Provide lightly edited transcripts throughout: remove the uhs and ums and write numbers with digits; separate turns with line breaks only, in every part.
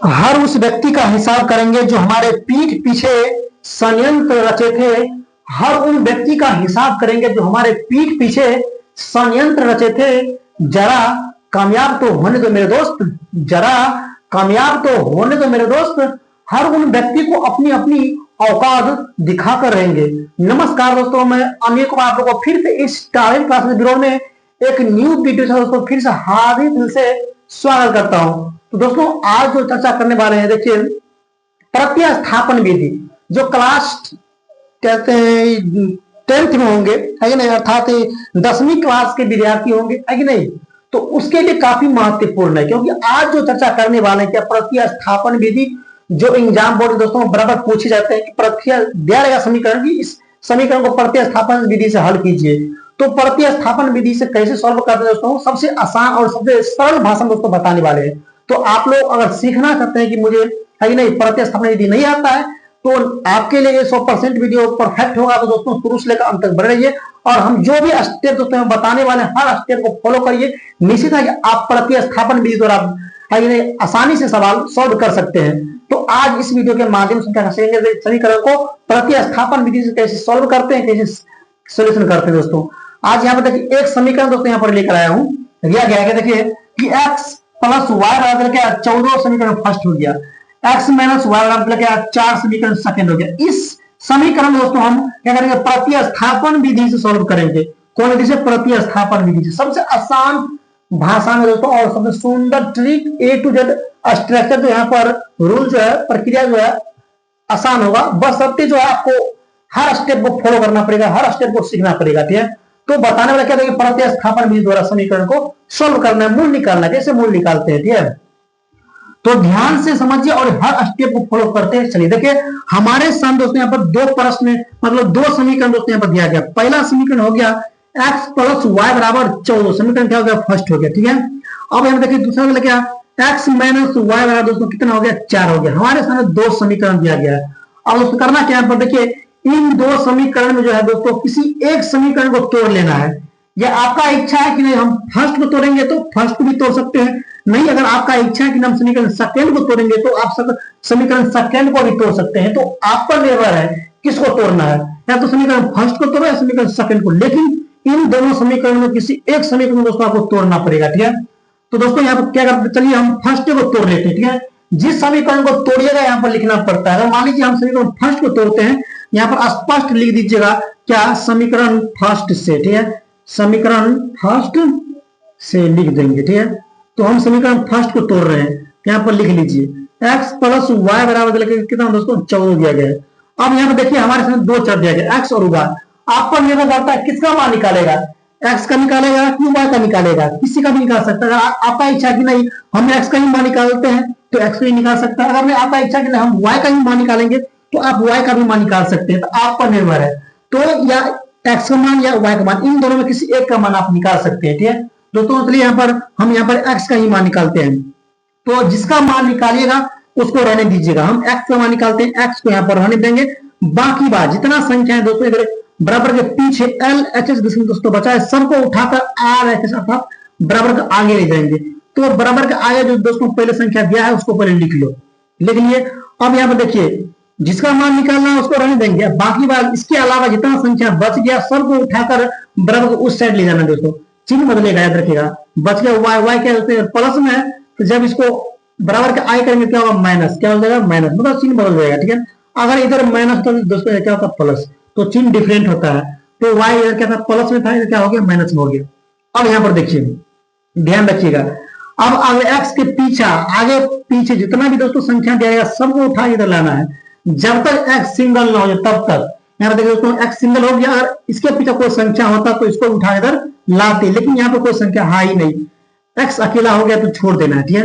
हर उस व्यक्ति का हिसाब करेंगे जो हमारे पीठ पीछे षड्यंत्र रचे थे। हर उन व्यक्ति का हिसाब करेंगे जो हमारे पीठ पीछे षड्यंत्र रचे थे। जरा कामयाब तो होने दो मेरे दोस्त, जरा कामयाब तो होने दो मेरे दोस्त। हर उन व्यक्ति को अपनी अपनी औकात दिखाकर रहेंगे। नमस्कार दोस्तों, मैं अमीर कुमार आप लोगों को फिर से इस टैलेंट क्लास वीडियो में एक न्यू वीडियो से दोस्तों फिर से हार्दिक दिल से स्वागत करता हूं। तो दोस्तों आज जो चर्चा करने वाले हैं, देखिए प्रतिस्थापन विधि जो क्लास कहते हैं 10th में होंगे, है कि नहीं, अर्थात 10वीं क्लास के विद्यार्थी होंगे, है कि नहीं, तो उसके लिए काफी महत्वपूर्ण है। क्योंकि आज जो चर्चा करने वाले हैं क्या प्रतिस्थापन विधि जो एग्जाम बोर्ड दोस्तों बराबर पूछे जाते हैं कि दिया रहेगा समीकरण की, इस समीकरण को प्रतिस्थापन विधि से हल कीजिए। तो प्रतिस्थापन विधि से कैसे सॉल्व करते हैं दोस्तों, सबसे आसान और सबसे सरल भाषा में दोस्तों बताने वाले हैं। तो आप लोग अगर सीखना चाहते हैं कि मुझे है कि नहीं प्रतिस्थापन विधि नहीं आता है, तो आपके लिए 100% वीडियो परफेक्ट होगा। तो दोस्तों शुरू से लेकर अंत तक बने रहिए और हम जो भी स्टेप दोस्तों हम बताने वाले हैं हर स्टेप को फॉलो करिए। निश्चित है कि आप प्रतिस्थापन विधि द्वारा आसानी से सवाल सॉल्व कर सकते हैं। तो आज इस वीडियो के माध्यम से क्या सीखेंगे समीकरण को प्रतिस्थापन विधि से कैसे सॉल्व करते हैं, कैसे सोल्यूशन करते हैं। दोस्तों आज यहाँ पर देखिए एक समीकरण दोस्तों यहाँ पर लेकर आया हूँ, दिया गया है देखिए कि x प्लस वाई बराबर क्या 14 समीकरण फर्स्ट हो गया, x माइनस वाई बराबर क्या 4 समीकरण सेकंड हो गया। इस समीकरण दोस्तों हम क्या करेंगे प्रतिस्थापन विधि से सॉल्व करेंगे। कौन विधि से? प्रतिस्थापन विधि से। सबसे आसान भाषा में दोस्तों और सबसे सुंदर trick A to Z structure जो यहाँ पर रूल जो है प्रक्रिया जो है आसान होगा, बस सबके जो है आपको हर स्टेप को फॉलो करना पड़ेगा, हर स्टेप को सीखना पड़ेगा। ठीक है, तो बताने वाला क्या देखिए प्रतिस्थापन विधि द्वारा समीकरण को सॉल्व करना है, मूल निकालना है। कैसे मूल निकालते हैं, ठीक है, तो ध्यान से समझिए और हर स्टेप को फॉलो करते हैं। चलिए देखिए हमारे सामने दोस्तों यहाँ पर दो प्रश्न मतलब दो समीकरण दोस्तों यहाँ पर दिया गया। पहला समीकरण हो गया x प्लस वाई बराबर 14, समीकरण क्या हो गया फर्स्ट हो गया। ठीक है, अब यहाँ देखिए दूसरा वाला क्या x माइनस वाई बराबर दोस्तों कितना हो गया 4 हो गया। हमारे सामने दो समीकरण दिया गया है। अब दोस्तों करना क्या है पर देखिए इन दो समीकरण में जो है दोस्तों किसी एक समीकरण को तोड़ लेना है। यह आपका इच्छा है कि नहीं हम फर्स्ट को तोड़ेंगे तो फर्स्ट को भी तोड़ सकते हैं, नहीं अगर आपका इच्छा है कि हम समीकरण सेकंड को तोड़ेंगे तो आप समीकरण सेकंड को भी तोड़ सकते हैं। तो आप पर निर्भर है किसको तोड़ना है, या तो समीकरण फर्स्ट को तोड़ो या समीकरण सेकंड को, लेकिन इन दोनों समीकरण में किसी एक समीकरण दोस्तों आपको तोड़ना पड़ेगा। ठीक है, तो दोस्तों यहाँ पर क्या करते हैं, चलिए हम फर्स्ट को तोड़ लेते हैं। ठीक है, जिस समीकरण को तोड़िएगा यहाँ पर लिखना पड़ता है। अगर मान लीजिए हम समीकरण फर्स्ट को तोड़ते हैं, यहाँ पर स्पष्ट लिख दीजिएगा क्या समीकरण फर्स्ट से। ठीक है, समीकरण फर्स्ट से लिख देंगे। ठीक है, तो हम समीकरण फर्स्ट को तोड़ रहे हैं, यहाँ पर लिख लीजिए x प्लस वाई बराबर कितना दोस्तों 14 दिया गया है। अब यहाँ पर देखिए हमारे सामने दो चर दिया गया x और y, आप पर निर्भर करता है किसका मान निकालेगा, x का निकालेगा कि y का निकालेगा, किसी का भी निकाल सकता है। आपका इच्छा कि नहीं हम x का ही मान निकालते हैं तो x का ही निकाल सकता है, अगर आपका इच्छा कि नहीं हम y का ही मान निकालेंगे तो आप y का भी मान निकाल सकते हैं। तो आप पर निर्भर है, तो या x का मान या y का मान, इन दोनों में किसी एक का मान आप निकाल सकते हैं। ठीक है दोस्तों, चलिए यहाँ पर हम यहाँ पर x का ही मान निकालते हैं। तो जिसका मान निकालिएगा उसको रहने दीजिएगा, हम x का मान निकालते हैं, x को यहाँ पर रहने देंगे। बाकी बात जितना संख्या है दोस्तों इधर बराबर के पीछे LHS दोस्तों बचा है, सबको उठाकर RHS अर्थात बराबर के आगे ले जाएंगे। तो बराबर के आगे जो दोस्तों पहले संख्या दिया है उसको पहले लिख लो, लिख लिए। अब यहाँ पर देखिए जिसका मान निकालना है उसको रहने देंगे, बाकी बात इसके अलावा जितना संख्या बच गया सबको उठाकर बराबर उस साइड ले जाना। दोस्तों चिन्ह बदलेगा, याद रखिएगा, बच गया y क्या होते हैं प्लस में है, तो जब इसको बराबर का आई करेंगे क्या होगा माइनस, क्या हो जाएगा माइनस, मतलब चिन्ह बदल जाएगा। ठीक है, अगर इधर माइनस तो दोस्तों क्या होता है प्लस, तो चिन्ह डिफरेंट होता है। तो y इधर क्या था प्लस में था, इधर क्या हो गया माइनस में हो गया। अब यहाँ पर देखिए ध्यान रखिएगा, अब आगे x के पीछा आगे पीछे जितना भी दोस्तों संख्या दिया जाएगा सबको उठा इधर लाना है, जब तक x सिंगल ना हो जाए तब तक। यहाँ देखिए दोस्तों x सिंगल हो गया, अगर इसके पीछे कोई संख्या होता तो इसको उठा इधर लाते, लेकिन यहाँ पे कोई संख्या है ही नहीं, x अकेला हो गया तो छोड़ देना है। ठीक है,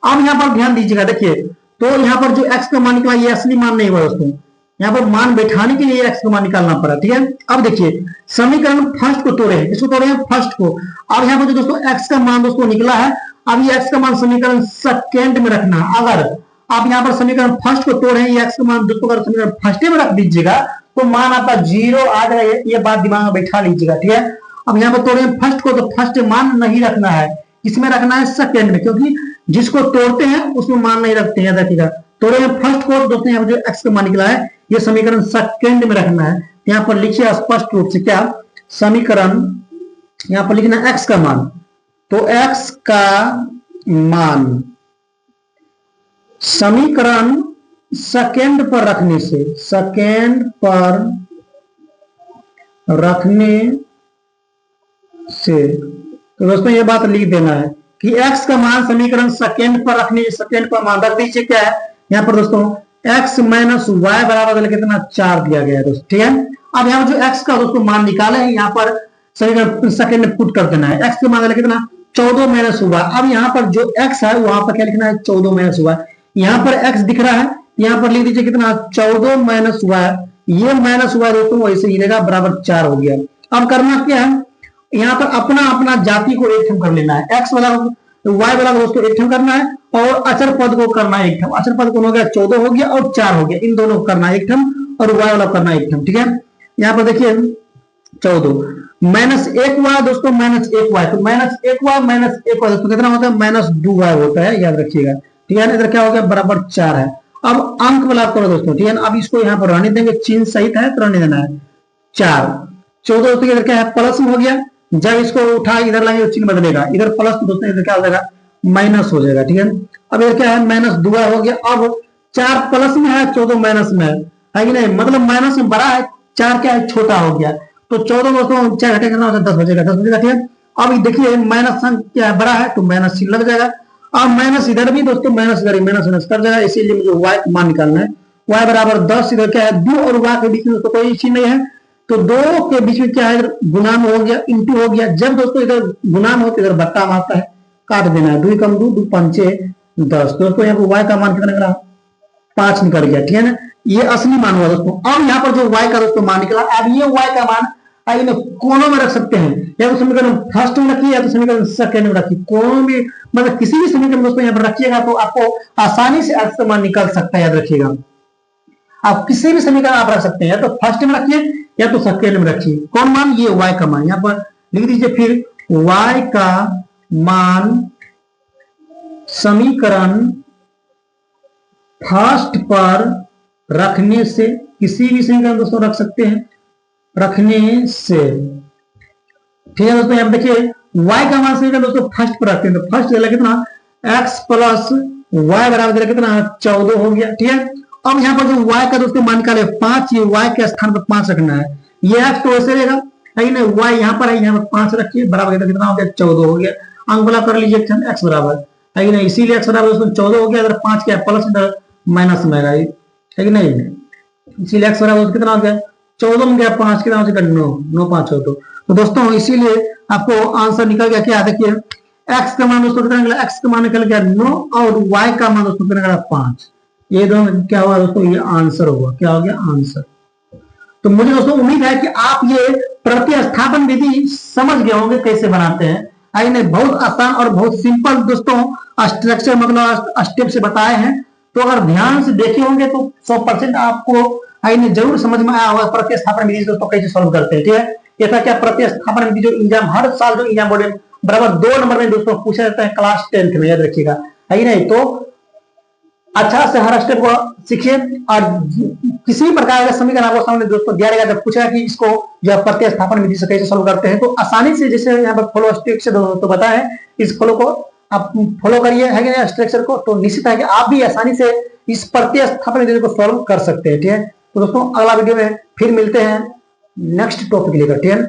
अब यहाँ पर ध्यान दीजिएगा, देखिए तो यहाँ पर जो x का मान निकला ये असली मान नहीं हुआ दोस्तों, यहाँ पर मान बैठाने के लिए x का मान निकालना पड़ा। ठीक है, अब देखिए समीकरण फर्स्ट को तोड़े हैं, इसको तोड़े हैं फर्स्ट को। अब यहाँ पर जो दोस्तों x का मान दोस्तों निकला है, अब ये x का मान समीकरण सेकेंड में रखना है। अगर आप यहाँ पर समीकरण फर्स्ट को तोड़े हैं, x का मान दोस्तों अगर समीकरण फर्स्ट में रख दीजिएगा तो मान आपका 0 आ जाएगा, ये बात दिमाग में बैठा लीजिएगा। ठीक है, अब यहाँ पर तोड़े फर्स्ट को, तो फर्स्ट मान नहीं रखना है, इसमें रखना है सेकंड में, क्योंकि जिसको तोड़ते हैं उसमें मान नहीं रखते हैं, याद रखिएगा। तोड़े में फर्स्ट को दोस्तों यहाँ पर जो एक्स का मान निकला है ये समीकरण सेकंड में रखना है। यहाँ पर लिखिए स्पष्ट रूप से क्या समीकरण, यहाँ पर लिखना एक्स का मान, तो एक्स का मान समीकरण सेकंड पर रखने से, सेकंड पर रखने से, तो दोस्तों ये बात लिख देना है कि x का मान समीकरण सेकंड पर रखने, सेकंड पर मान रख दीजिए। क्या है यहाँ पर दोस्तों x माइनस वाई बराबर कितना 4 दिया गया है दोस्तों, ठीक है। अब यहाँ जो x का दोस्तों मान निकाले हैं यहाँ पर समीकरण सेकंड में पुट कर देना है। x का मान कितना 14 माइनस वाई। अब यहाँ पर जो x है वहां पर क्या लिखना है 14 माइनस वाई। यहाँ पर x दिख रहा है, यहाँ पर लिख दीजिए कितना 14 माइनस वाई। ये माइनस वाई दोस्तों वैसे ही रहेगा, बराबर 4 हो गया। अब करना क्या है यहाँ पर अपना अपना जाति को एक ठम कर लेना है। एक्स वाला वाई वाला दोस्तों एक ठम करना है और अचर पद को करना है एक ठम। अचर पद कौन हो गया 14 हो गया और 4 हो गया, इन दोनों को करना है एक ठम और वाई वाला करना है एक ठम, ठीक है। यहाँ पर देखिए 14 माइनस 1 वाई दोस्तों माइनस 1 वाई, तो माइनस 1 वाई माइनस 1 वाई दोस्तों कितना होता है माइनस 2 वाई होता है, याद रखिएगा, ठीक है। इधर क्या हो गया बराबर 4 है। अब अंक वाला करो दोस्तों, ठीक है। अब इसको यहाँ पर रहने देंगे, चिन्ह सहित है तो रहने देना है 4। 14 दोस्तों इधर क्या है प्लस में हो गया, जब इसको उठा इधर लाएंगे तो चिन्ह बदलेगा, इधर प्लस तो दोस्तों इधर क्या हो जाएगा माइनस हो जाएगा, ठीक है। अब इधर क्या है माइनस 2 हो गया। अब 4 प्लस में है 14 माइनस में है कि नहीं, मतलब माइनस में बड़ा है, 4 क्या है छोटा हो गया, तो 14 दोस्तों 4 घटे करना होता है 10 बचेगा, 10 बचेगा, ठीक है। अब देखिए माइनस क्या है बड़ा है तो माइनस चिन्ह लग जाएगा। अब माइनस इधर भी दोस्तों माइनस इधर माइनस माइनस कर जाएगा, इसीलिए मुझे वाई का मान निकालना है। वाई बराबर 10, इधर क्या है 2 और वाई के बीच में दोस्तों कोई चिन्ह नहीं है, तो 2 के बीच में क्या है गुणाम हो गया, इंटू हो गया। जब दोस्तों इधर गुणाम हो तो इधर बट्टा मारता है, काट देना है, 2 कम 2 2 5 10 दोस्तों। यहाँ पर वाई का मान कितना निकला 5 निकल गया, ठीक है ना। ये असली मान हुआ दोस्तों। अब यहाँ पर जो वाई का दोस्तों मान निकला, अब ये वाई का मान आइए कोनों में रख सकते हैं, या तो समीकरण फर्स्ट में रखिए या तो समीकरण सेकंड में रखिए, कोनों में मतलब किसी भी समीकरण दोस्तों यहाँ पर रखिएगा तो आपको आसानी से x का मान निकल सकता है, याद रखिएगा। आप किसी भी समीकरण आप रख सकते हैं, या तो फर्स्ट में रखिए या तो सेकंड में रखिए। कौन मान ये y का मान, यहाँ पर लिख दीजिए फिर y का मान समीकरण फर्स्ट पर रखने से, किसी भी समीकरण दोस्तों रख सकते हैं रखने से, ठीक है दोस्तों। यहाँ देखिए y का मान समीकरण दोस्तों फर्स्ट पर रखते हैं, तो फर्स्ट दिया कितना x प्लस वाई बराबर दिया कितना 14 हो गया, ठीक है। अब यहाँ पर जो y का दोस्तों मान निकाले 5, ये y के स्थान पर 5 रखना है, ये x तो वैसे रहेगा लेकिन y यहाँ पर है, यहाँ पर 5 रखिए, बराबर कितना हो गया 14 हो गया। अंक वाला कर लीजिए x बराबर है कि नहीं, इसीलिए x बराबर दोस्तों 14 हो गया, इधर 5 क्या प्लस इधर माइनस में है कि नहीं, इसीलिए x बराबर कितना हो गया 14 में गया 5 कितना हो जाएगा 9, 9 5 14। तो दोस्तों इसीलिए आपको आंसर निकल गया क्या, देखिए x का मान दोस्तों कितना निकला, x का मान निकल गया 9 और y का मान दोस्तों कितना निकला 5। ये दोनों क्या हुआ दोस्तों, ये आंसर हुआ, क्या हो गया आंसर। तो मुझे दोस्तों उम्मीद है कि आप ये प्रतिस्थापन विधि समझ गए होंगे कैसे बनाते हैं। आई ने बहुत आसान और बहुत सिंपल दोस्तों स्ट्रक्चर मतलब स्टेप से बताए हैं, तो अगर ध्यान से देखे होंगे तो 100% आपको आई ने जरूर समझ में आया होगा प्रतिस्थापन विधि दोस्तों कैसे सॉल्व करते हैं, ठीक है। ये था क्या प्रतिस्थापन विधि, जो एग्जाम हर साल जो एग्जाम बोर्ड में बराबर 2 नंबर में दोस्तों पूछा जाता है क्लास 10th में, याद रखिएगा है नहीं। तो अच्छा से हर स्टेप को सीखिए, और किसी भी प्रकार का समीकरण आपको सामने दोस्तों दिया रहेगा, जब पूछेगा कि इसको जो प्रतिस्थापन विधि से कैसे सॉल्व करते हैं, तो आसानी से जैसे यहाँ पर फॉलो स्टेप से दोस्तों बताया है, इस फॉलो को आप फॉलो करिए है कि स्ट्रक्चर को, तो निश्चित है कि आप भी आसानी से इस प्रतिस्थापन विधि को सॉल्व कर सकते हैं, ठीक है। तो दोस्तों अगला वीडियो में फिर मिलते हैं नेक्स्ट टॉपिक लेकर, ठीक है।